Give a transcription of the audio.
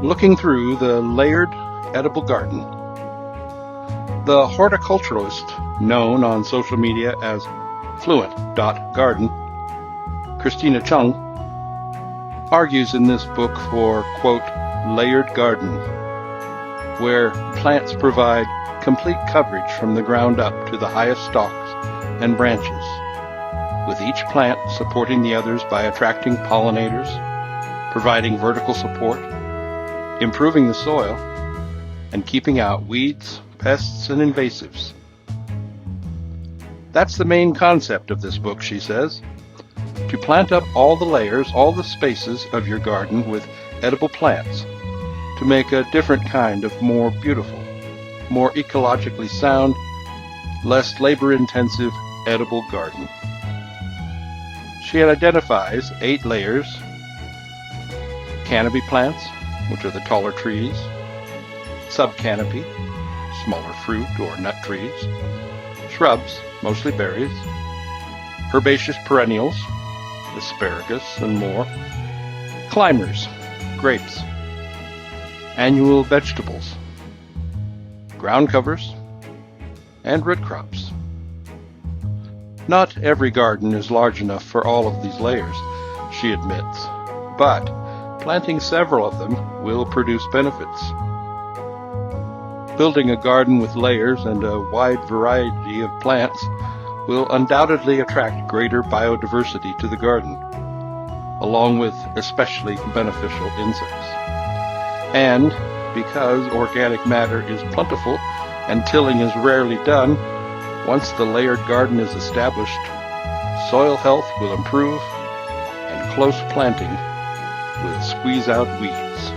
Looking through the layered edible garden. The horticulturalist known on social media as fluent.garden, Christina Chung, argues in this book for, quote, layered garden, where plants provide complete coverage from the ground up to the highest stalks and branches, with each plant supporting the others by attracting pollinators, providing vertical support, improving the soil, and keeping out weeds, pests, and invasives. That's the main concept of this book, she says, to plant up all the layers, all the spaces of your garden with edible plants to make a different kind of more beautiful, more ecologically sound, less labor-intensive edible garden. She identifies 8 layers: canopy plants, which are the taller trees; subcanopy, smaller fruit or nut trees; shrubs, mostly berries; herbaceous perennials, asparagus and more; climbers, grapes; annual vegetables; ground covers; and root crops. Not every garden is large enough for all of these layers, she admits, but planting several of them will produce benefits. Building a garden with layers and a wide variety of plants will undoubtedly attract greater biodiversity to the garden, along with especially beneficial insects. And because organic matter is plentiful and tilling is rarely done, once the layered garden is established, soil health will improve and close planting will squeeze out weeds.